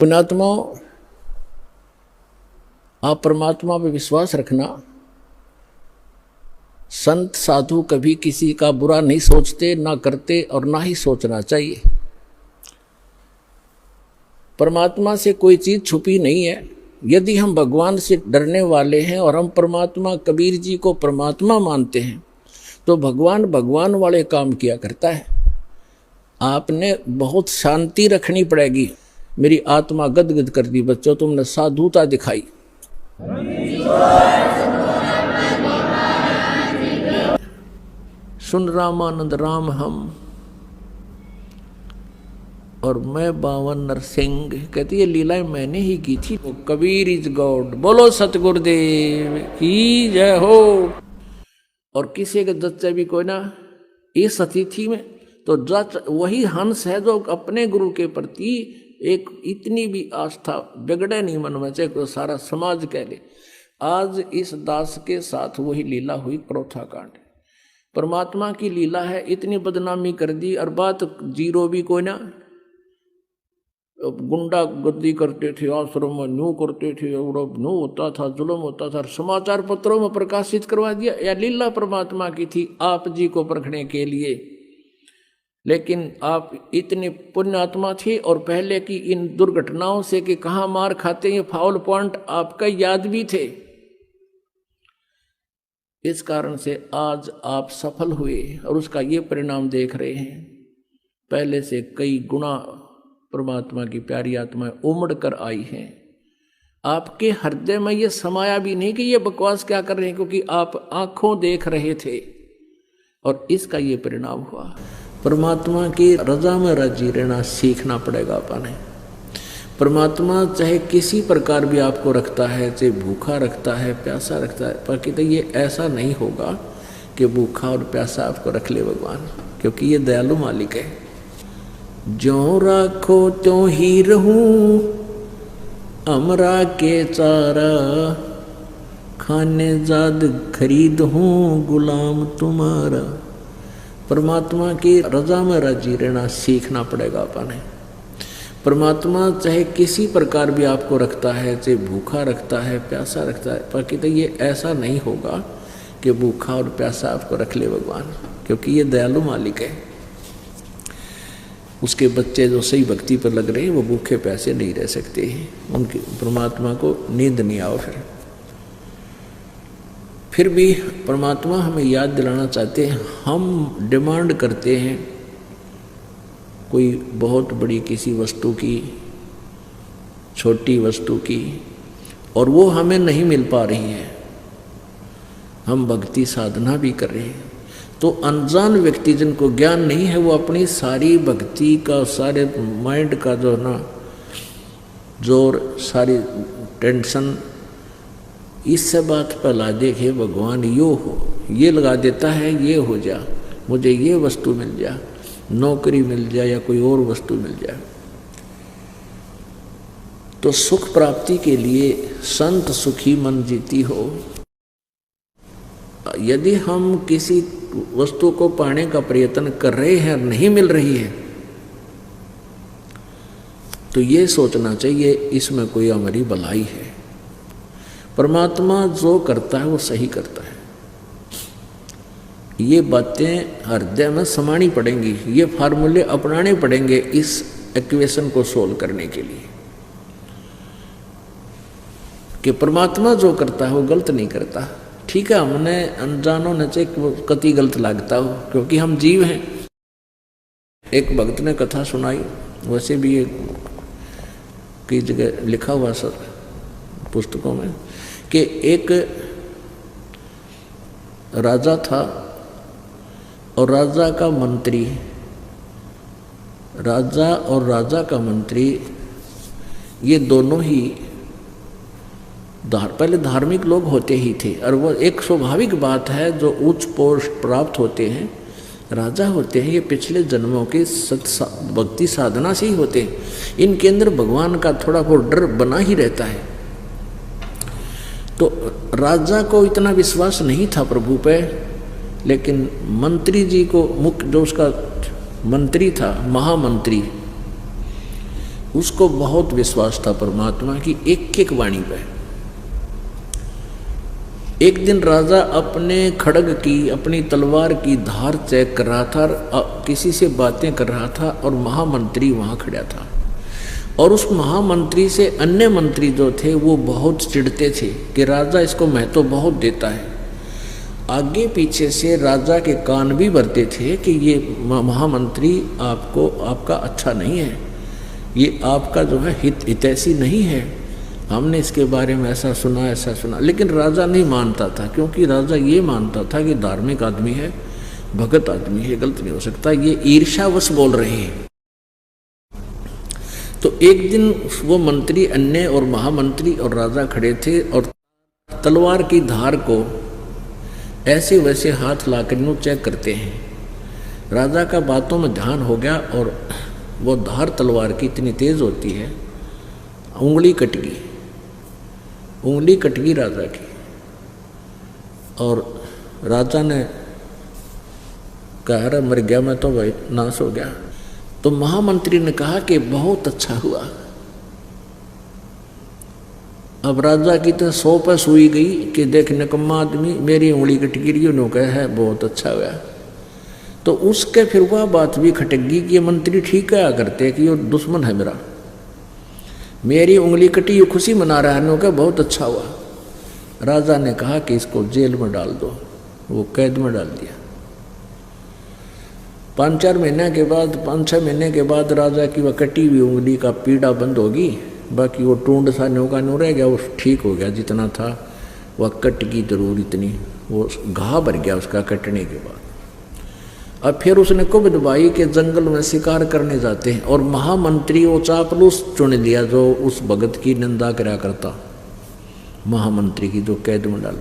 पुण्यात्मा, आप परमात्मा पे विश्वास रखना। संत साधु कभी किसी का बुरा नहीं सोचते, ना करते और ना ही सोचना चाहिए। परमात्मा से कोई चीज छुपी नहीं है। यदि हम भगवान से डरने वाले हैं और हम परमात्मा, कबीर जी को परमात्मा मानते हैं, तो भगवान भगवान वाले काम किया करता है। आपने बहुत शांति रखनी पड़ेगी। मेरी आत्मा गदगद कर दी बच्चों, तुमने साधुता दिखाई। सुन रामानंद राम हम और मैं बावन नरसिंह। कहती है लीलाएं मैंने ही की थी। वो कबीर इज गॉड। बोलो सतगुरुदेव की जय हो। और किसी के जच्चे भी कोई ना इस अतिथि में तो जच वही हंस है जो अपने गुरु के प्रति एक इतनी भी आस्था बिगड़े नहीं मन में, चाहे तो सारा समाज कह ले। आज इस दास के साथ वही लीला हुई, क्रोथा कांड। परमात्मा की लीला है, इतनी बदनामी कर दी। और बात जीरो भी कोई ना, गुंडा गर्दी करते थे, आश्रम में न्यू करते थे, और न्यू होता था, जुल्म होता था, समाचार पत्रों में प्रकाशित करवा दिया। या लीला परमात्मा की थी आप जी को परखने के लिए। लेकिन आप इतने पुण्यात्मा थे और पहले की इन दुर्घटनाओं से कि कहाँ मार खाते हैं, फाउल पॉइंट आपका याद भी थे। इस कारण से आज आप सफल हुए और उसका ये परिणाम देख रहे हैं। पहले से कई गुना परमात्मा की प्यारी आत्माएं उमड़ कर आई हैं। आपके हृदय में ये समाया भी नहीं कि ये बकवास क्या कर रहे हैं, क्योंकि आप आंखों देख रहे थे और इसका ये परिणाम हुआ। परमात्मा की रजा में राजी रहना सीखना पड़ेगा अपने। परमात्मा चाहे किसी प्रकार भी आपको रखता है, चाहे भूखा रखता है, प्यासा रखता है, पर कहते ये ऐसा नहीं होगा कि भूखा और प्यासा आपको रख ले भगवान, क्योंकि ये दयालु मालिक है। ज्यों राखो त्यों ही रहूं, अमरा के चारा, खाने जाद खरीद हूँ गुलाम तुम्हारा। परमात्मा की रजा में राजी रहना सीखना पड़ेगा अपने। परमात्मा चाहे किसी प्रकार भी आपको रखता है, चाहे भूखा रखता है, प्यासा रखता है, पर कहते ये ऐसा नहीं होगा कि भूखा और प्यासा आपको रख ले भगवान, क्योंकि ये दयालु मालिक है। उसके बच्चे जो सही भक्ति पर लग रहे हैं वो भूखे प्यासे नहीं रह सकते हैं, उनकी परमात्मा को नींद नहीं आओ। फिर भी परमात्मा हमें याद दिलाना चाहते हैं। हम डिमांड करते हैं कोई बहुत बड़ी किसी वस्तु की, छोटी वस्तु की, और वो हमें नहीं मिल पा रही है। हम भक्ति साधना भी कर रहे हैं, तो अनजान व्यक्ति जिनको ज्ञान नहीं है वो अपनी सारी भक्ति का, सारे माइंड का जो ना जोर, सारी टेंशन इससे बात पर ला देखे भगवान यो हो, ये लगा देता है, ये हो जा, मुझे ये वस्तु मिल जा, नौकरी मिल जाए या कोई और वस्तु मिल जाए। तो सुख प्राप्ति के लिए संत सुखी मन जीती हो। यदि हम किसी वस्तु को पाने का प्रयत्न कर रहे हैं और नहीं मिल रही है, तो ये सोचना चाहिए इसमें कोई हमारी भलाई है। परमात्मा जो करता है वो सही करता है। ये बातें हृदय में समानी पड़ेंगी, ये फार्मूले अपनाने पड़ेंगे इस इक्वेशन को सोल्व करने के लिए, कि परमात्मा जो करता है वो गलत नहीं करता। ठीक है, हमने अनजानों ने चाहे कति गलत लगता हो, क्योंकि हम जीव हैं। एक भक्त ने कथा सुनाई, वैसे भी ये कई जगह लिखा हुआ सर पुस्तकों में, कि एक राजा था और राजा का मंत्री, राजा और राजा का मंत्री, ये दोनों ही पहले धार्मिक लोग होते ही थे। और वो एक स्वाभाविक बात है, जो उच्च पोस्ट प्राप्त होते हैं, राजा होते हैं, ये पिछले जन्मों के भक्ति साधना से ही होते हैं। इनके अंदर भगवान का थोड़ा बहुत डर बना ही रहता है। तो राजा को इतना विश्वास नहीं था प्रभु पे, लेकिन मंत्री जी को, मुख्य जो उसका मंत्री था, महामंत्री, उसको बहुत विश्वास था परमात्मा की एक एक वाणी पर। एक दिन राजा अपने खड्ग की, अपनी तलवार की धार चेक कर रहा था, किसी से बातें कर रहा था और महामंत्री वहां खड़ा था। और उस महामंत्री से अन्य मंत्री जो थे वो बहुत चिढ़ते थे कि राजा इसको महत्व बहुत देता है। आगे पीछे से राजा के कान भी भरते थे कि ये महामंत्री आपका अच्छा नहीं है, ये आपका जो है हितैषी नहीं है, हमने इसके बारे में ऐसा सुना। लेकिन राजा नहीं मानता था, क्योंकि राजा ये मानता था कि धार्मिक आदमी है, भगत आदमी है, गलत नहीं हो सकता, ये ईर्ष्यावश बोल रहे हैं। तो एक दिन वो मंत्री अन्य और महामंत्री और राजा खड़े थे और तलवार की धार को ऐसे वैसे हाथ लाकर यूं चेक करते हैं। राजा का बातों में ध्यान हो गया और वो धार तलवार की इतनी तेज होती है, उंगली कट गई राजा की। और राजा ने कहा, अरे मर गया मैं तो भाई, नाश हो गया। तो महामंत्री ने कहा कि बहुत अच्छा हुआ। अब राजा की तो 100 पे सुई गई कि देख निकम्मा आदमी, मेरी उंगली कट गिरी, उन्होंने कहा है बहुत अच्छा हुआ। तो उसके फिर वह बात भी खटक गई कि ये मंत्री ठीक कहा करते कि ये दुश्मन है मेरी उंगली कटी, ये खुशी मना रहा है, उन्होंने कहा बहुत अच्छा हुआ। राजा ने कहा कि इसको जेल में डाल दो, वो कैद में डाल दिया। 5-6 महीने के बाद राजा की वह कटी हुई उंगली का पीड़ा बंद होगी, बाकी वो टूंड सा न्योका न्यू रह गया, वो ठीक हो गया जितना था। वह कट की जरूर इतनी, वो घाव भर गया उसका कटने के बाद। अब फिर उसने कुबद भाई के जंगल में शिकार करने जाते हैं और महामंत्री वो चापलूस चुन लिया जो उस भगत की निंदा करा करता, महामंत्री की जो कैद में डाल,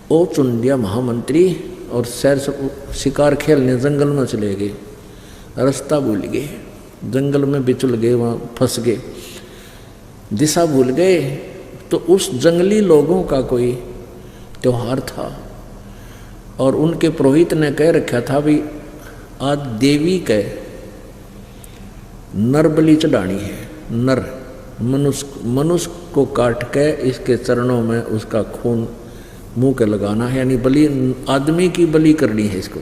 वो चुन लिया महामंत्री। और सैर शिकार खेलने जंगल में चले गए, रास्ता भूल गए, जंगल में बिचुल गए, वहाँ फंस गए, दिशा भूल गए। तो उस जंगली लोगों का कोई त्योहार था और उनके पुरोहित ने कह रखा था भी आज देवी के नर बलि चढ़ानी है। नर मनुष्य को काट के इसके चरणों में उसका खून मुंह के लगाना है, यानी बलि आदमी की बलि करनी है इसको,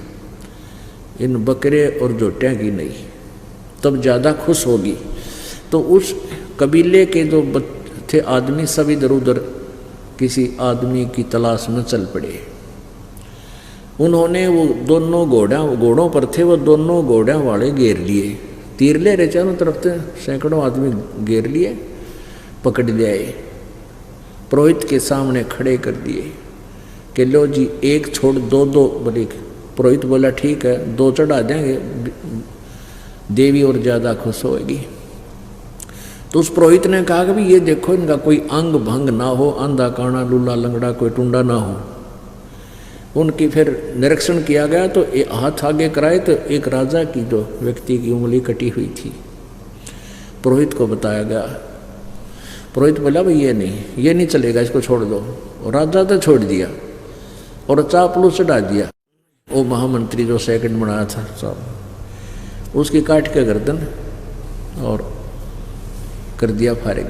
इन बकरे और जोटियाँ की नहीं, तब ज़्यादा खुश होगी। तो उस कबीले के जो थे आदमी सब इधर उधर किसी आदमी की तलाश में चल पड़े। उन्होंने वो दोनों घोड़ों पर थे, वो दोनों घोड़ों वाले घेर लिए, तीर ले रहे चारों तरफ से, सैकड़ों आदमी घेर लिए, पकड़ ले आए, पुरोहित के सामने खड़े कर दिए कि लो जी एक छोड़ दो बोले। पुरोहित बोला ठीक है 2 चढ़ा देंगे, देवी और ज़्यादा खुश होगी। तो उस पुरोहित ने कहा कि भाई ये देखो इनका कोई अंग भंग ना हो, अंधा काना लूला लंगड़ा कोई टुंडा ना हो। उनकी फिर निरीक्षण किया गया तो हाथ आगे कराए तो एक राजा की जो व्यक्ति की उंगली कटी हुई थी, पुरोहित को बताया गया। पुरोहित बोला भाई ये नहीं चलेगा, इसको छोड़ दो। और राजा तो छोड़ दिया और चापलू चढ़ा दिया। वो महामंत्री जो सेकंड बनाया था साहब, उसकी काट के गर्दन और कर दिया फारिग।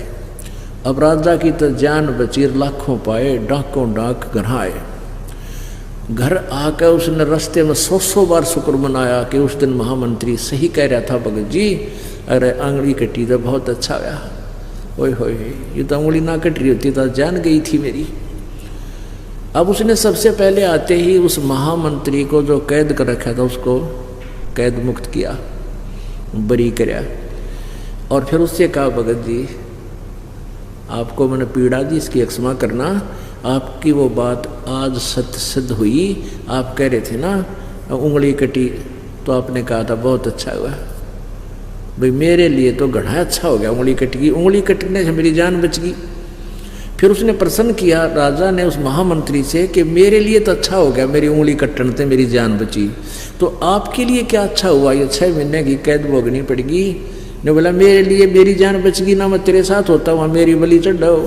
अब राजा की तो जान बची, लाखों पाए, डाकों डाक घर आए। घर आकर उसने रास्ते में 100 बार शुक्र मनाया कि उस दिन महामंत्री सही कह रहा था भगत जी, अरे आंगली कटी तो बहुत अच्छा गया, ओए होए ये तो उंगली ना कट रही होती तो जान गई थी मेरी। अब उसने सबसे पहले आते ही उस महामंत्री को जो कैद कर रखा था उसको कैद मुक्त किया, बरी कराया। और फिर उससे कहा भगत जी आपको मैंने पीड़ा दी, इसकी क्षमा करना, आपकी वो बात आज सत्य सिद्ध हुई। आप कह रहे थे ना उंगली कटी, तो आपने कहा था बहुत अच्छा हुआ भाई, मेरे लिए तो घना अच्छा हो गया, उंगली कट गई, उंगली कटने से मेरी जान बच गई। फिर उसने प्रश्न किया राजा ने उस महामंत्री से कि मेरे लिए तो अच्छा हो गया, मेरी उंगली कटने से मेरी जान बची, तो आपके लिए क्या अच्छा हुआ, ये 6 महीने की कैद भोगनी पड़ेगी। ने बोला मेरे लिए मेरी जान बच गई ना, मैं तेरे साथ होता वहां मेरी बलि चढ़ाओ।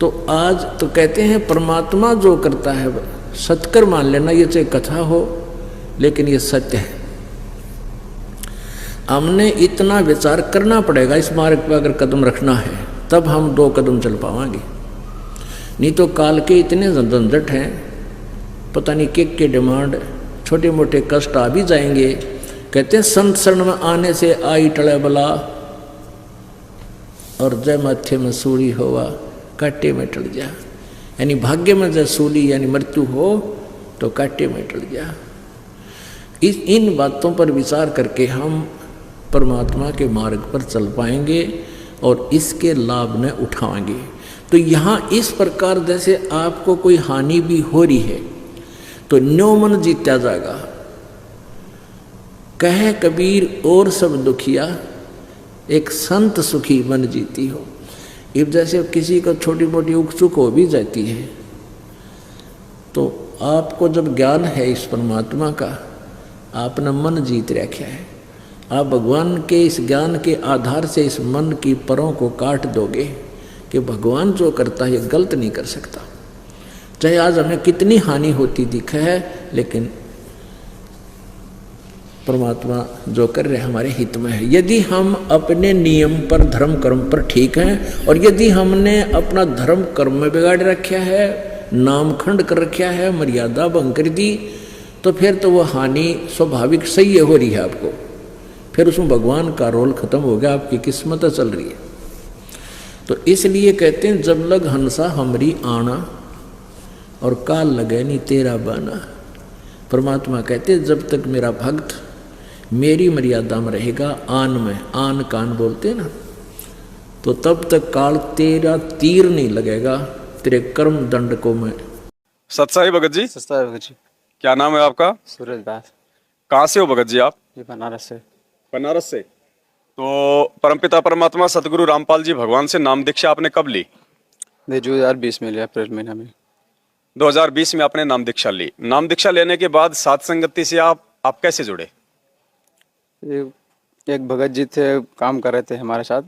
तो आज तो कहते हैं परमात्मा जो करता है सत्कर मान लेना, ये चाहे कथा हो लेकिन ये सत्य है। हमने इतना विचार करना पड़ेगा इस मार्ग पर अगर कदम रखना है, तब हम 2 कदम चल पाएंगे। नहीं तो काल के इतने झंझट हैं, पता नहीं के डिमांड, छोटे मोटे कष्ट आ भी जाएंगे। कहते हैं संत शरण में आने से आई टले बला, और जय माथे में सूली होवा काटे में टल जा। यानी भाग्य में जब सूली यानी मृत्यु हो तो काटे में टल जा। इन बातों पर विचार करके हम परमात्मा के मार्ग पर चल पाएंगे और इसके लाभ न उठाएंगे। तो यहाँ इस प्रकार जैसे आपको कोई हानि भी हो रही है तो न्यो मन जीता जाएगा। कहे कबीर और सब दुखिया, एक संत सुखी मन जीती हो। अब जैसे किसी को छोटी मोटी उकसुक हो भी जाती है, तो आपको जब ज्ञान है इस परमात्मा का, आपने मन जीत रखा है, आप भगवान के इस ज्ञान के आधार से इस मन की परों को काट दोगे कि भगवान जो करता है ये गलत नहीं कर सकता। चाहे आज हमें कितनी हानि होती दिखे है, लेकिन परमात्मा जो कर रहे हमारे हित में है। यदि हम अपने नियम पर धर्म कर्म पर ठीक हैं, और यदि हमने अपना धर्म कर्म में बिगाड़ रखा है, नामखंड कर रखा है, मर्यादा भंग कर दी, तो फिर तो वो हानि स्वाभाविक सही हो रही है आपको। फिर उसमें भगवान का रोल खत्म हो गया, आपकी किस्मत चल रही है। तो इसलिए कहते हैं जब लग हंसा हमरी आना, और काल लगे नहीं तेरा बाना। परमात्मा कहते हैं जब तक मेरा भक्त मेरी मर्यादा में रहेगा, आन में, आन कान बोलते ना, तो तब तक काल तेरा तीर नहीं लगेगा, तेरे कर्म दंड को मैं। सत्साई भगत जी। सत्साई भगत जी। क्या नाम है आपका? सूरज दास। कहाँ से हो भगत जी आप? ये बनारस से। बनारस से। तो परमपिता परमात्मा सतगुरु रामपाल जी भगवान से नाम दीक्षा आपने कब ली? 2020 में लिया, अप्रैल महीना में। 2020 में आपने नाम दीक्षा ली। नाम दीक्षा लेने के बाद सात संगति से आप कैसे जुड़े? एक भगत जी थे, काम कर रहे थे हमारे साथ,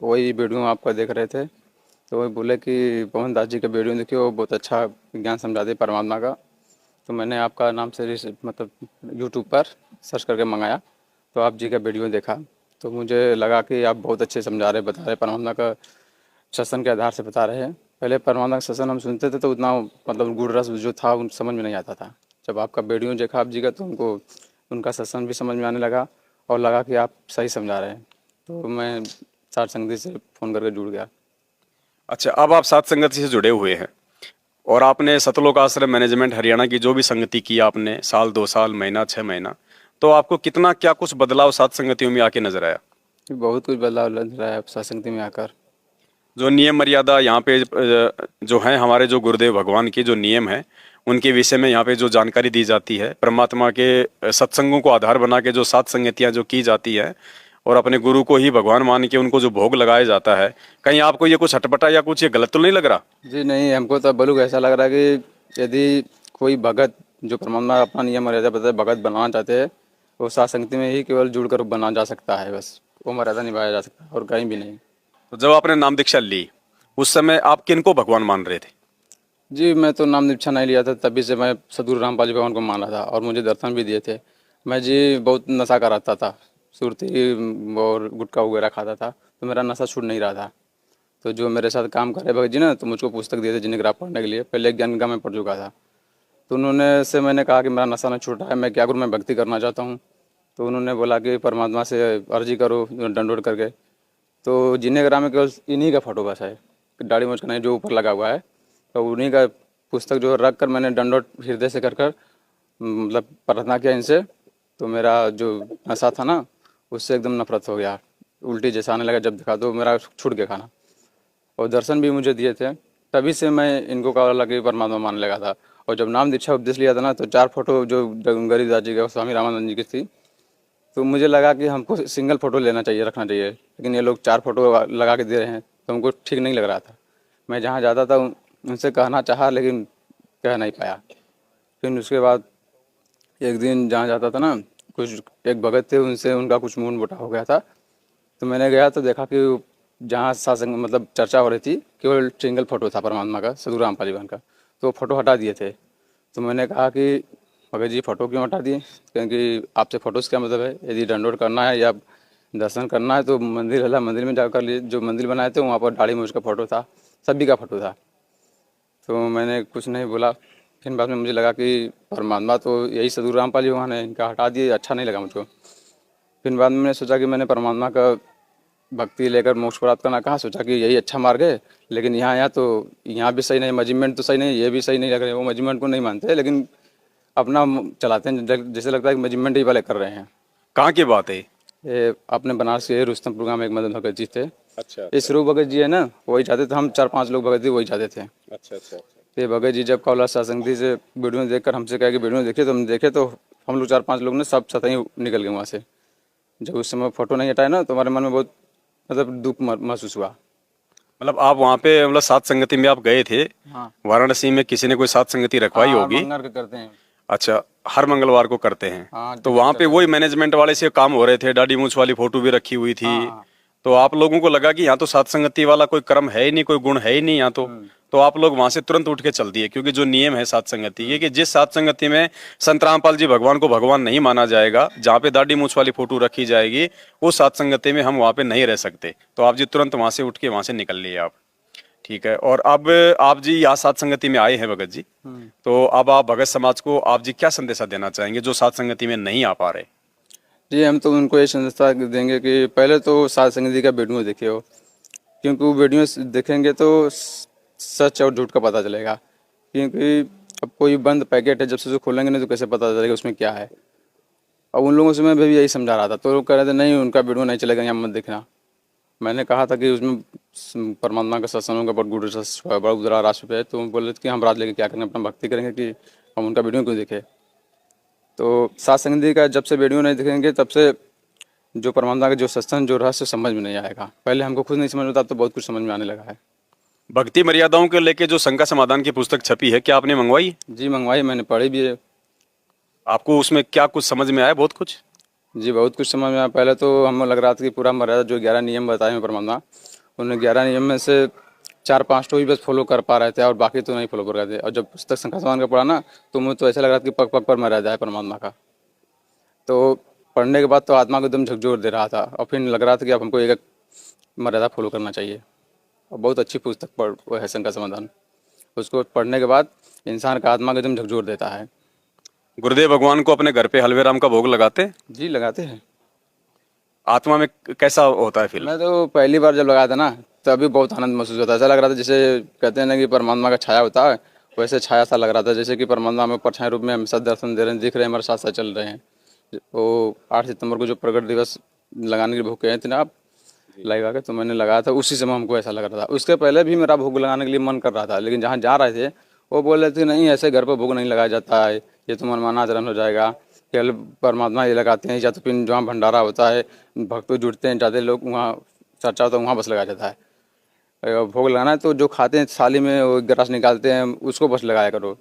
वही वीडियो आपका देख रहे थे, तो वही बोले कि पवन दास जी का वीडियो देखिए, वो बहुत अच्छा ज्ञान समझाते परमात्मा का। तो मैंने आपका नाम से मतलब यूट्यूब पर सर्च करके मंगाया, तो आप जी का वीडियो देखा, तो मुझे लगा कि आप बहुत अच्छे समझा रहे, बता रहे, परमात्मा का सत्संग के आधार से बता रहे हैं। पहले परमात्मा का सत्संग हम सुनते थे तो उतना मतलब गुड़ रस जो था उन समझ में नहीं आता था। जब आपका वीडियो देखा आप जी का, तो उनको उनका सत्संग भी समझ में आने लगा और लगा कि आप सही समझा रहे हैं। तो मैं सात संगति से फ़ोन करके जुड़ गया। अच्छा, अब आप सात संगति से जुड़े हुए हैं और आपने सतलोक आश्रम मैनेजमेंट हरियाणा की जो भी संगति की आपने, साल 2 साल, महीना 6 महीना, तो आपको कितना क्या कुछ बदलाव सात संगतियों में आके नजर आया? बहुत कुछ बदलाव नजर आया सात संगति में आकर। जो नियम मर्यादा यहाँ पे जो है, हमारे जो गुरुदेव भगवान के जो नियम है उनके विषय में यहाँ पे जो जानकारी दी जाती है, परमात्मा के सत्संगों को आधार बना के जो सात संगतियाँ जो की जाती है और अपने गुरु को ही भगवान मान के उनको जो भोग लगाया जाता है, कहीं आपको ये कुछ हटपटा या कुछ ये गलत तो नहीं लग रहा? जी नहीं, हमको तो बलूक ऐसा लग रहा है कि यदि कोई भगत जो परमात्मा अपना नियम मर्यादा बताए भगत बनाना चाहते हैं, वो सात संगति में ही केवल जुड़कर बना जा सकता है, बस वो मर्यादा निभाया जा सकता है और कहीं भी नहीं। तो जब आपने नाम दीक्षा ली उस समय आप किनको भगवान मान रहे थे? जी मैं तो नाम दीक्षा नहीं लिया था, तभी से मैं सतगुरु रामपाल जी भगवान को मान रहा था और मुझे दर्शन भी दिए थे। मैं जी बहुत नशा कराता था, सुरती और गुटखा वगैरह खाता था, तो मेरा नशा छूट नहीं रहा था। तो जो मेरे साथ काम करे भगत जी ना, तो मुझको पुस्तक दिए थे जिन्हें पढ़ने के लिए। पहले ज्ञान गंगा में पढ़ चुका था, तो उन्होंने से मैंने कहा कि मेरा नशा नहीं छूटा है, मैं क्या करूँ, मैं भक्ति करना चाहता हूँ। तो उन्होंने बोला कि परमात्मा से अर्जी करो दंडोत करके। तो जिन्हें में केवल इन्हीं का फोटो बस है, दाढ़ी मूंछ का नहीं, जो ऊपर लगा हुआ है, तो उन्हीं का पुस्तक जो रख कर मैंने दंडोत हृदय से कर मतलब प्रार्थना किया इनसे। तो मेरा जो नशा था ना, उससे एकदम नफरत हो गया, उल्टी जैसा आने लगा। जब देखा तो मेरा छूट गया खाना, और दर्शन भी मुझे दिए थे। तभी से मैं इनको कहा लगा कि परमात्मा मानने लगा था। और जब नाम दीक्षा उपदेश लिया था ना, तो 4 फोटो जो गरीबदास जी का, स्वामी रामानंद जी की थी, तो मुझे लगा कि हमको सिंगल फ़ोटो लेना चाहिए, रखना चाहिए, लेकिन ये लोग 4 फोटो लगा के दे रहे हैं, तो हमको ठीक नहीं लग रहा था। मैं जहाँ जाता था उनसे कहना चाहा, लेकिन कह नहीं पाया। फिर उसके बाद एक दिन जहाँ जाता था ना, कुछ एक भगत थे, उनसे उनका कुछ मूड मोटा हो गया था। तो मैंने गया तो देखा कि जहाँ सत्संग मतलब चर्चा हो रही थी, केवल सिंगल फ़ोटो था परमात्मा का, सतगुरु रामपाल जी का, तो फ़ोटो हटा दिए थे। तो मैंने कहा कि भगत जी फ़ोटो क्यों हटा दिए, क्योंकि आपसे फ़ोटो से क्या मतलब है, यदि डाउनलोड करना है या दर्शन करना है तो मंदिर हला मंदिर में जाकर लिए जो मंदिर बनाए थे वहाँ पर दाढ़ी मूंछ का फोटो था, सभी का फोटो था। तो मैंने कुछ नहीं बोला। फिर बाद में मुझे लगा कि परमात्मा तो यही सदगुरु रामपाल जी भगवान है, इनका हटा दिए, अच्छा नहीं लगा मुझको। फिर बाद में मैंने सोचा कि मैंने परमात्मा का भक्ति लेकर मोक्ष प्राप्त करना, कहाँ सोचा कि यही अच्छा मार्ग है। लेकिन यहाँ आया तो यहाँ भी सही नहीं, मेजरमेंट तो सही नहीं, ये भी सही नहीं लग रहे। वो मेजरमेंट को नहीं मानते लेकिन अपना चलाते हैं, जैसे लगता है कि मेजरमेंट ही वाले कर रहे हैं। कहाँ की बात है? ये अपने बनारस के रुस्तम प्रोग्राम एक मदन भगत जी थे। अच्छा ये स्वरूप भगत जी है ना, वही चाहते थे, हम 4-5 लोग भगत जी वही चाहते थे। अच्छा अच्छा। तो ये भगत जी जब कौला सत्संग जी से वीडियो देखकर हमसे कहा कि वीडियो देखिए, तो हम देखे तो हम लोग 4-5 लोग ने सब सतही निकल गए वहाँ से। जब उस समय फोटो नहीं हटाया ना तो हमारे मन में बहुत मतलब दुख महसूस हुआ। मतलब आप वहाँ पे मतलब सात संगति में आप गए थे? हाँ, वाराणसी में किसी ने कोई सात संगति रखवाई होगी? मंगल के करते हैं। अच्छा, हर मंगलवार को करते हैं। हाँ, तो वहाँ पे वही मैनेजमेंट वाले से काम हो रहे थे, दाढ़ी मूंछ वाली फोटो भी रखी हुई थी। हाँ। तो आप लोगों को लगा कि यहाँ तो सात संगति वाला कोई कर्म है ही नहीं, कोई गुण है ही नहीं यहाँ तो आप लोग वहां से तुरंत उठ के चल दिए, क्योंकि जो नियम है सात संगति ये कि जिस सात संगति में संत रामपाल जी भगवान को भगवान नहीं माना जाएगा, जहाँ पे दाढ़ी मूंछ वाली फोटो रखी जाएगी, वो सात संगति में हम वहाँ पे नहीं रह सकते। तो आप जी तुरंत वहां से उठ के वहां से निकल लिए आप। ठीक है। और अब आप जी यहाँ सात संगति में आए हैं भगत जी, तो अब आप भगत समाज को आप जी क्या संदेशा देना चाहेंगे जो सात संगति में नहीं आ पा रहे? जी, हम तो उनको ये संदेशा देंगे कि पहले तो सात संगति जी का वीडियो देखिए हो, क्योंकि वो वीडियो देखेंगे तो सच और झूठ का पता चलेगा। क्योंकि अब कोई बंद पैकेट है, जब से उसको खोलेंगे नहीं तो कैसे पता चलेगा उसमें क्या है। अब उन लोगों से मैं भी यही समझा रहा था, तो लोग कह रहे थे नहीं उनका वीडियो नहीं चलेगा, यहाँ मत देखना। मैंने कहा था कि उसमें परमात्मा का सत्संगों का बड़ा उजरा राशि पे है, तो वो बोले कि हम रात लेके क्या करेंगे, अपना भक्ति करेंगे कि हम उनका वीडियो क्यों देखें। तो सात संगति का जब से वीडियो नहीं देखेंगे तब से जो परमात्मा का जो सत्संग जो रहस्य समझ में नहीं आएगा। पहले हमको खुद नहीं समझ में आता, अब तो बहुत कुछ समझ में आने लगा है। भक्ति मर्यादाओं को लेके जो शंका समाधान की पुस्तक छपी है, क्या आपने मंगवाई? जी मंगवाई, मैंने पढ़ी भी है। आपको उसमें क्या कुछ समझ में आया? बहुत कुछ? जी बहुत कुछ समझ में आया। पहले तो हमें लग रहा था कि पूरा मर्यादा जो 11 नियम बताए हैं परमात्मा, उन 11 नियम में से 4-5 तो ही बस फॉलो कर पा रहे थे और बाकी तो नहीं फॉलो कर रहे थे। और जब पुस्तक शंका समाधान का पढ़ा ना तो मुझे तो ऐसा लग रहा था कि पग पग पर मर्यादा है परमात्मा का। तो पढ़ने के बाद तो आत्मा को एकदम झकझोर दे रहा था और फिर लग रहा था कि अब हमको एक मर्यादा फॉलो करना चाहिए। और बहुत अच्छी पुस्तक वो है शंका समाधान। उसको पढ़ने के बाद इंसान का आत्मा को एकदम झकझोर देता है। गुरुदेव भगवान को अपने घर पे हलवे राम का भोग लगाते हैं? जी लगाते हैं। आत्मा में कैसा होता है फील? मैं तो पहली बार जब लगाया था ना तभी बहुत आनंद महसूस होता है। ऐसा लग रहा था जैसे कहते हैं ना कि परमात्मा का छाया होता है, वैसे छाया सा लग रहा था, जैसे कि परमात्मा हमें परछाई रूप में हमेशा दर्शन दे रहे हैं, दिख रहे हैं, हमारे साथ साथ चल रहे हैं। वो 8 सितंबर को जो प्रगट दिवस लगाने के लिए भोग कहे थे ना आप, लगा के तो मैंने लगाया था, उसी समय हमको ऐसा लग रहा था। उसके पहले भी मेरा भोग लगाने के लिए मन कर रहा था, लेकिन जहाँ जा रहे थे वो बोल रहे थे नहीं ऐसे घर पर भोग नहीं लगाया जाता है, ये तो मनमाना आचरण हो जाएगा, केवल परमात्मा ये लगाते हैं, या तो फिर जहाँ भंडारा होता है भक्त जुड़ते हैं ज़्यादा लोग, वहाँ चर्चा होता है वहाँ बस लगाया जाता है। भोग लगाना है तो जो खाते हैं थाली में वो ग्रास निकालते हैं उसको बस लगाया करो।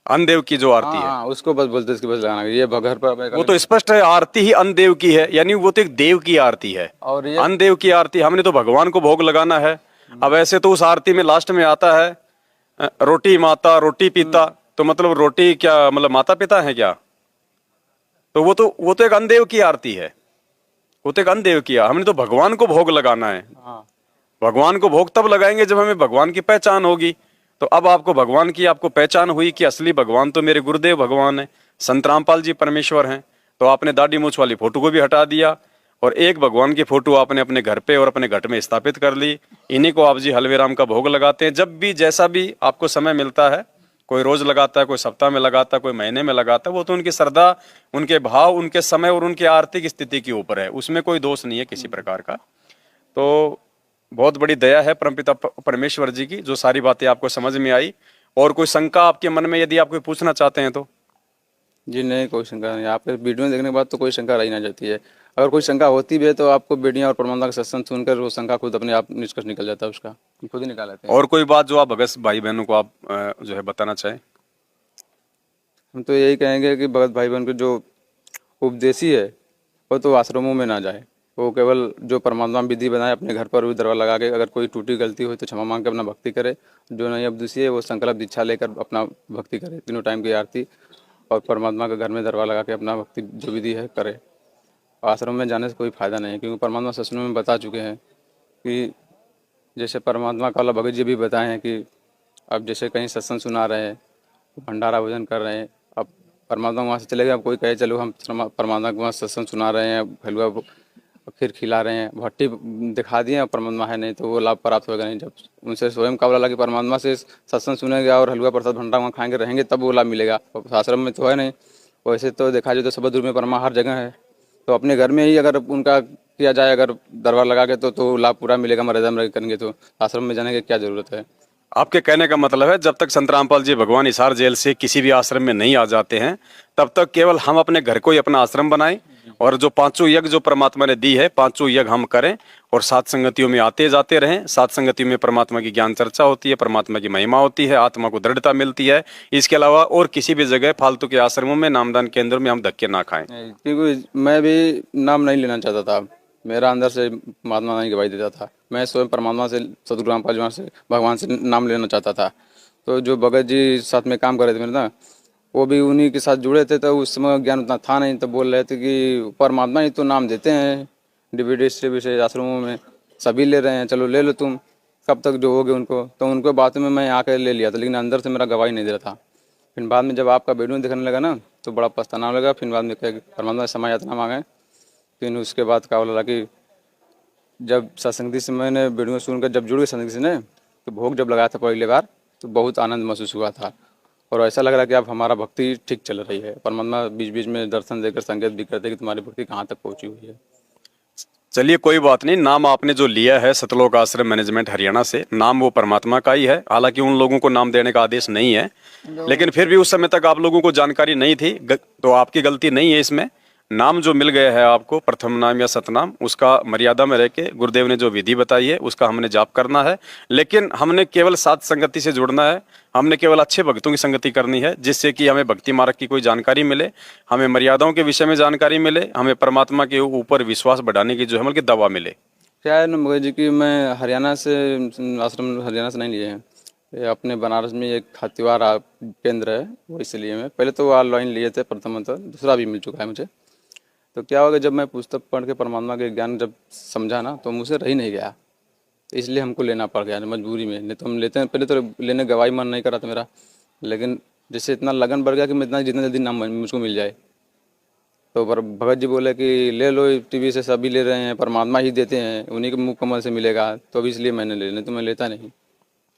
अनदेव की जो आरती है हाँ उसको बस बोलते हैं बस लगाना है। ये घर पर वो तो स्पष्ट है, आरती ही अनदेव की है, यानी वो तो एक देव की आरती है। और ये अनदेव की आरती, हमने तो भगवान को भोग लगाना है। अब ऐसे तो उस आरती में लास्ट में आता है रोटी माता रोटी पिता, तो मतलब रोटी क्या मतलब माता पिता है क्या? तो वो तो एक अनदेव की आरती है, वो तो एक अनदेव की हमने तो भगवान को भोग लगाना है। हाँ भगवान को भोग तब लगाएंगे जब हमें भगवान की पहचान होगी। तो अब आपको भगवान की आपको पहचान हुई कि असली भगवान तो मेरे गुरुदेव भगवान है, संत रामपाल जी परमेश्वर हैं। तो आपने दाढ़ी मूंछ वाली फोटो को भी हटा दिया और एक भगवान की फोटो आपने अपने घर पे और अपने घट में स्थापित कर ली। इन्हीं को आप जी हलवे राम का भोग लगाते हैं। जब भी जैसा भी आपको समय मिलता है, कोई रोज लगाता है, कोई सप्ताह में लगाता है, कोई महीने में लगाता है, वो तो उनकी श्रद्धा, उनके भाव, उनके समय और उनकी आर्थिक स्थिति के ऊपर है, उसमें कोई दोष नहीं है किसी प्रकार का। तो बहुत बड़ी दया है परमपिता परमेश्वर जी की, जो सारी बातें आपको समझ में आई। और कोई शंका आपके मन में यदि आप कोई पूछना चाहते हैं तो? जी नहीं, कोई शंका नहीं। आपके वीडियो देखने के बाद तो कोई शंका रही ना जाती है। अगर कोई शंका होती भी है तो आपको वीडियो और परमात्मा का सत्संग सुनकर वो शंका खुद अपने आप निष्कर्ष निकल जाता है, उसका खुद ही निकाल लेते हैं। और कोई बात जो आप भगत भाई बहनों को आप जो है बताना चाहें? हम तो यही कहेंगे कि भगत भाई बहन के जो उपदेशी है वो तो आश्रमों में ना जाए, वो केवल जो परमात्मा विधि बनाए अपने घर पर भी दरबार लगा के, अगर कोई टूटी गलती हो तो क्षमा मांग के अपना भक्ति करे। जो नहीं उपदेशी है वो संकल्प दीक्षा लेकर अपना भक्ति करे, तीनों टाइम की आरती और परमात्मा के घर में दरबार लगा के अपना भक्ति जो विधि है करे। आश्रम में जाने से कोई फायदा नहीं है, क्योंकि परमात्मा सत्संग में बता चुके हैं कि जैसे परमात्मा काला भगत जी भी बताए हैं कि अब जैसे कहीं सत्संग सुना रहे हैं, भंडारा भोजन कर रहे हैं, अब परमात्मा वहाँ से चले गए, अब कोई कहे चलो हम परमात्मा को वहाँ सत्संग सुना रहे हैं, हलवा खीर खिला रहे हैं, भट्टी दिखा दिए और परमात्मा है नहीं, तो वो लाभ प्राप्त होगा नहीं। जब उनसे स्वयं का बोला कि परमात्मा से सत्संग सुनेंगे और हलवा प्रसाद भंडारा वहाँ खाएंगे रहेंगे, तब वो लाभ मिलेगा। आश्रम में तो है नहीं। वैसे तो देखा जाए तो सबदुर में परमा हर जगह है, तो अपने घर में ही अगर उनका किया जाए, अगर दरबार लगा के, तो लाभ पूरा मिलेगा। मर्यादा में करेंगे तो आश्रम में जाने की क्या जरूरत है। आपके कहने का मतलब है जब तक संत रामपाल जी भगवान हिसार जेल से किसी भी आश्रम में नहीं आ जाते हैं, तब तक केवल हम अपने घर को ही अपना आश्रम बनाएं और जो पांचों यज्ञ जो परमात्मा ने दी है, पांचों यज्ञ हम करें और सात संगतियों में आते जाते रहें। सात संगतियों में परमात्मा की ज्ञान चर्चा होती है, परमात्मा की महिमा होती है, आत्मा को दृढ़ता मिलती है। इसके अलावा और किसी भी जगह फालतू के आश्रमों में, नामदान केंद्रों में हम धक्के ना खाएं। क्योंकि मैं भी नाम नहीं लेना चाहता था, मेरा अंदर से महात्मा नहीं गवाही देता था। मैं स्वयं परमात्मा से, सतगुरु रामपाल जी से, भगवान से नाम लेना चाहता था। तो जो भगत जी साथ में काम कर रहे थे मेरे ना, वो भी उन्हीं के साथ जुड़े थे, तो उस समय ज्ञान उतना था नहीं। तो बोल रहे थे कि परमात्मा ही तो नाम देते हैं, डिस्ट्रीब्यूशन आश्रमों में सभी ले रहे हैं, चलो ले लो तुम, कब तक जो होगे उनको। तो उनको बातों में मैं आकर ले लिया था, लेकिन अंदर से मेरा गवाही नहीं दे रहा था। फिर बाद में जब आपका वीडियो दिखने लगा ना, तो बड़ा पछताना लगा। फिर बाद में परमात्मा से क्षमा यातना मांगे। फिर उसके बाद क्या बोला कि जब सत्संगी से मैंने वीडियो सुनकर जब जुड़ गए सत्संगी से ने, तो भोग जब लगाया था पहली बार, तो बहुत आनंद महसूस हुआ था और ऐसा लग रहा कि अब हमारा भक्ति ठीक चल रही है। परमात्मा बीच बीच में दर्शन देकर संकेत भी करते कि तुम्हारी भक्ति कहाँ तक पहुँची हुई है। चलिए कोई बात नहीं, नाम आपने जो लिया है सतलोक आश्रम मैनेजमेंट हरियाणा से, नाम वो परमात्मा का ही है। हालांकि उन लोगों को नाम देने का आदेश नहीं है, लेकिन फिर भी उस समय तक आप लोगों को जानकारी नहीं थी, तो आपकी गलती नहीं है इसमें। नाम जो मिल गया है आपको, प्रथम नाम या सतनाम, उसका मर्यादा में रह के गुरुदेव ने जो विधि बताई है उसका हमने जाप करना है। लेकिन हमने केवल सात संगति से जुड़ना है, हमने केवल अच्छे भक्तों की संगति करनी है, जिससे कि हमें भक्ति मार्ग की कोई जानकारी मिले, हमें मर्यादाओं के विषय में जानकारी मिले, हमें परमात्मा के ऊपर विश्वास बढ़ाने की जो है बल्कि दवा मिले। क्या है ना जी कि मैं हरियाणा से, आश्रम हरियाणा से नहीं लिए हैं, ये अपने बनारस में एक हथिवार केंद्र है, वो इसलिए मैं पहले तो ऑनलाइन लिए थे प्रथम, तो दूसरा भी मिल चुका है मुझे। तो क्या होगा, जब मैं पुस्तक पढ़ के परमात्मा के ज्ञान जब समझा ना, तो मुझसे रह ही नहीं गया, तो इसलिए हमको लेना पड़ गया मजबूरी में। नहीं तो हम लेते हैं, पहले तो लेने गवाही मन नहीं करा था मेरा, लेकिन जैसे इतना लगन बढ़ गया कि मैं इतना जितना जल्दी नाम मुझको मिल जाए। तो पर भगत जी बोले कि ले लो, टीवी से सभी ले रहे हैं, परमात्मा ही देते हैं, उन्हीं के मुख कमल से मिलेगा, तो अभी इसलिए मैंने ले, नहीं तो मैं लेता नहीं।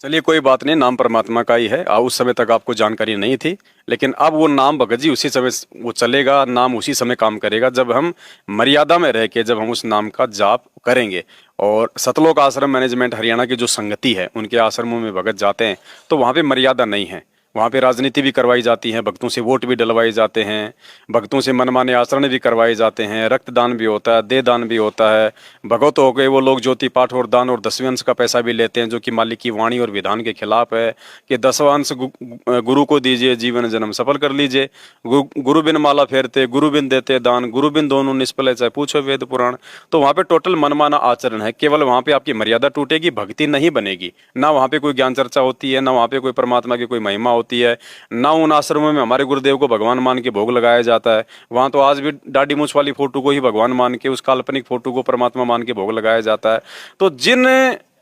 चलिए कोई बात नहीं, नाम परमात्मा का ही है। उस समय तक आपको जानकारी नहीं थी, लेकिन अब वो नाम भगत जी उसी समय वो चलेगा, नाम उसी समय काम करेगा जब हम मर्यादा में रह के, जब हम उस नाम का जाप करेंगे। और सतलोक आश्रम मैनेजमेंट हरियाणा की जो संगति है, उनके आश्रमों में भगत जाते हैं तो वहाँ पे मर्यादा नहीं है, वहाँ पे राजनीति भी करवाई जाती है, भक्तों से वोट भी डलवाए जाते हैं, भक्तों से मनमाने आचरण भी करवाए जाते हैं, रक्तदान भी होता है, देहदान भी होता है। भगवत हो गए वो लोग ज्योति पाठ और दान और 10वें अंश का पैसा भी लेते हैं, जो कि मालिक की वाणी और विधान के खिलाफ है कि 10वां अंश गुरु को दीजिए, जीवन जन्म सफल कर लीजिए। गुरु बिन माला फेरते, गुरु बिन देते दान, गुरु बिन दोनों निष्फल है, चाहे पूछो वेद पुराण। तो वहाँ पे टोटल मनमाना आचरण है, केवल वहाँ पे आपकी मर्यादा टूटेगी, भक्ति नहीं बनेगी। ना वहाँ पे कोई ज्ञान चर्चा होती है, ना वहाँ पे कोई परमात्मा की कोई महिमा होती है, ना उन आश्रमों में हमारे गुरुदेव को भगवान मान के भोग लगाया जाता है। वहां तो आज भी दाढ़ी मूछ वाली फोटो को ही भगवान मान के, उस काल्पनिक फोटो को परमात्मा मान के भोग लगाया जाता है। तो जिन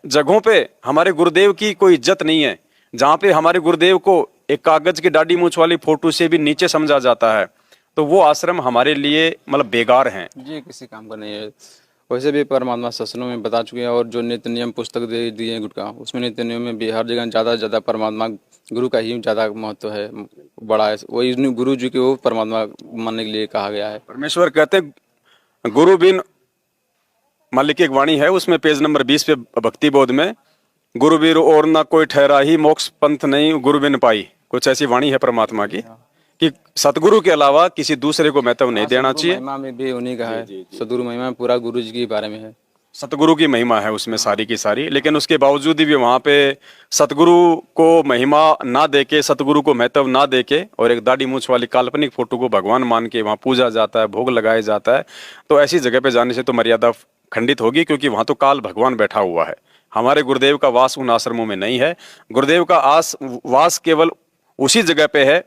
जगहों पे हमारे गुरुदेव की कोई इज्जत नहीं है, जहां पे हमारे गुरुदेव को एक कागज की दाढ़ी मूछ वाली फोटो से भी नीचे समझा जाता है, तो वो आश्रम हमारे लिए मतलब बेकार हैं जी, किसी काम का नहीं है। वैसे भी परमात्मा शास्त्रों में बता चुके हैं, और जो नित्य नियम पुस्तक दे दिए हैं गुटका, उसमें नित्य नियम में भी हर जगह ज़्यादा से ज़्यादा परमात्मा गुरु का ही ज़्यादा महत्व है, बड़ा है। वही गुरु जी के वो परमात्मा मानने के लिए कहा गया है। परमेश्वर कहते गुरु बिन, मालिक की एक वाणी है उसमें पेज नंबर 20 पे भक्ति बोध में, गुरु बिन और ना कोई ठहरा ही, मोक्ष पंथ नहीं गुरु बिन पाई, कुछ ऐसी वाणी है परमात्मा की कि सतगुरु के अलावा किसी दूसरे को महत्व नहीं देना चाहिए। महिमा में भी उन्हीं का है, सदगुरु महिमा पूरा गुरु जी के बारे में है, सतगुरु की महिमा है उसमें सारी की सारी। लेकिन उसके बावजूद भी वहाँ पे सतगुरु को महिमा ना देके, सतगुरु को महत्व ना देके, और एक दाढ़ी मूछ वाली काल्पनिक फोटो को भगवान मान के वहाँ पूजा जाता है, भोग लगाया जाता है। तो ऐसी जगह पे जाने से तो मर्यादा खंडित होगी, क्योंकि वहाँ तो काल भगवान बैठा हुआ है। हमारे गुरुदेव का वास उन आश्रमों में नहीं है। गुरुदेव का वास केवल उसी जगह पे है,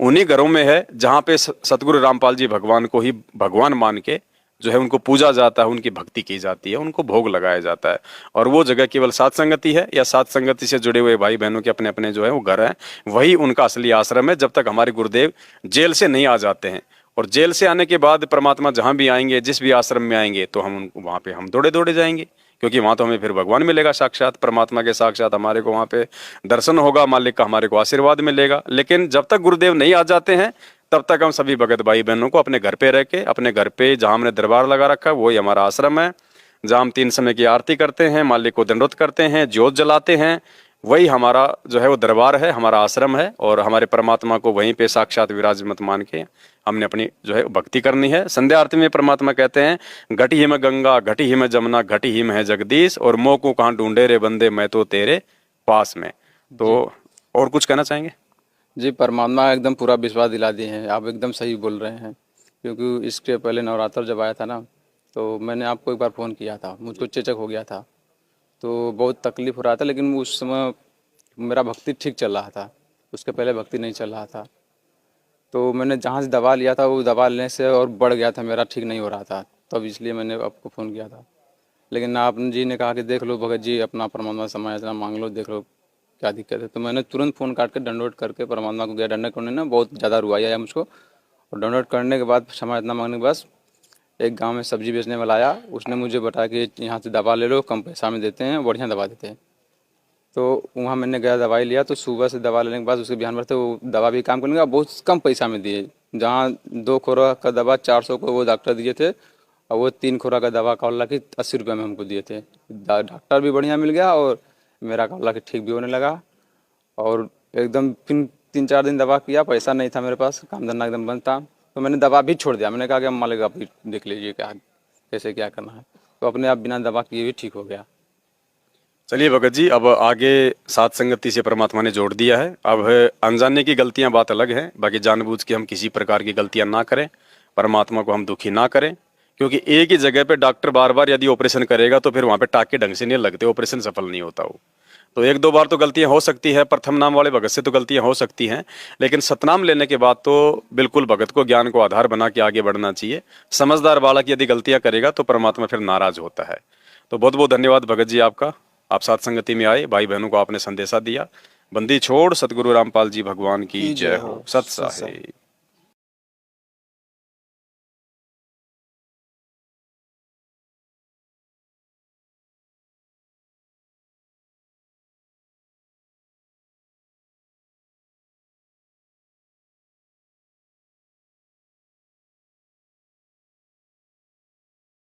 उन्हीं घरों में है जहाँ पे सतगुरु रामपाल जी भगवान को ही भगवान मान के जो है उनको पूजा जाता है, उनकी भक्ति की जाती है, उनको भोग लगाया जाता है। और वो जगह केवल सात संगति है या सात संगति से जुड़े हुए भाई बहनों के अपने अपने जो है वो घर हैं, वही उनका असली आश्रम है, जब तक हमारे गुरुदेव जेल से नहीं आ जाते हैं। और जेल से आने के बाद परमात्मा जहां भी आएंगे, जिस भी आश्रम में आएंगे, तो हम वहां पे हम दौड़े दौड़े जाएंगे, क्योंकि वहां तो हमें फिर भगवान मिलेगा साक्षात, परमात्मा के साक्षात हमारे को वहां पे दर्शन होगा, मालिक का हमारे को आशीर्वाद मिलेगा। लेकिन जब तक गुरुदेव नहीं आ जाते हैं, तब तक हम सभी भगत भाई बहनों को अपने घर पे रह के, अपने घर पे जहां हमने दरबार लगा रखा है वही हमारा आश्रम है, जहां हम 3 समय की आरती करते हैं, मालिक को दंडोत करते हैं, ज्योत जलाते हैं, वही हमारा जो है वो दरबार है, हमारा आश्रम है। और हमारे परमात्मा को वहीं पे साक्षात विराजमान मान के हमने अपनी जो है भक्ति करनी है। संध्या आरती में परमात्मा कहते हैं, घटी ही में गंगा, घटी ही में जमुना, घटी ही में है जगदीश, और मोह को कहाँ ढूंढे रे बंदे, मैं तो तेरे पास में। तो और कुछ कहना चाहेंगे? जी, परमात्मा एकदम पूरा विश्वास दिला दिए हैं, आप एकदम सही बोल रहे हैं। क्योंकि इसके पहले नवरात्र जब आया था ना, तो मैंने आपको एक बार फ़ोन किया था, मुझको चेचक हो गया था, तो बहुत तकलीफ हो रहा था। लेकिन उस समय मेरा भक्ति ठीक चल रहा था, उसके पहले भक्ति नहीं चल रहा था। तो मैंने जहाँ से दवा लिया था, वो दवा लेने से और बढ़ गया था, मेरा ठीक नहीं हो रहा था, तब इसलिए मैंने आपको फ़ोन किया था। लेकिन आप जी ने कहा कि देख लो भगत जी, अपना परमात्मा समय इतना मांग लो, देख लो क्या दिक्कत है। तो मैंने तुरंत फ़ोन काट के डाउनलोड करके परमात्मा को गया। डाउनलोड करने ना बहुत ज़्यादा रुआई आया मुझको, और डाउनलोड करने के बाद क्षमा इतना मांगने के बाद एक गांव में सब्जी बेचने वाला आया, उसने मुझे बताया कि यहाँ से दवा ले लो, कम पैसा में देते हैं, बढ़िया दवा देते हैं। तो वहाँ मैंने गया, दवाई लिया। तो सुबह से दवा लेने के बाद उसके बिहान भर से वो दवा भी काम करने लगा, बहुत कम पैसा में दिए। जहाँ 2 खुराक का दवा 400 को वो डॉक्टर दिए थे, और वो 3 खुराक का दवा का कि 80 रुपये में हमको दिए थे। डॉक्टर भी बढ़िया मिल गया, और मेरा का कि ठीक भी होने लगा। और एकदम फिर 3-4 दिन दवा किया, पैसा नहीं था मेरे पास, काम धंधा एकदम बंद था, तो मैंने दवा भी छोड़ दिया। मैंने कहा कि अब मालिक आप देख लीजिए क्या कैसे क्या करना है। तो अपने आप बिना दवा किए भी ठीक हो गया। चलिए भगत जी, अब आगे सात संगति से परमात्मा ने जोड़ दिया है। अब अनजाने की गलतियां बात अलग है, बाकी जानबूझ के हम किसी प्रकार की गलतियां ना करें, परमात्मा को हम दुखी ना करें। क्योंकि एक ही जगह पे डॉक्टर बार बार यदि ऑपरेशन करेगा तो फिर वहां पे टाके ढंग से नहीं लगते, ऑपरेशन सफल नहीं होता वो। तो 1-2 बार तो गलतियां हो सकती है, प्रथम नाम वाले भगत से तो गलतियां हो सकती हैं, लेकिन सतनाम लेने के बाद तो बिल्कुल भगत को ज्ञान को आधार बना के आगे बढ़ना चाहिए। समझदार बालक यदि गलतियां करेगा तो परमात्मा फिर नाराज होता है। तो बहुत बहुत धन्यवाद भगत जी आपका, आप सात संगति में आए, भाई बहनों को आपने संदेशा दिया। बंदी छोड़ सतगुरु रामपाल जी भगवान की जय हो। सत साहिब।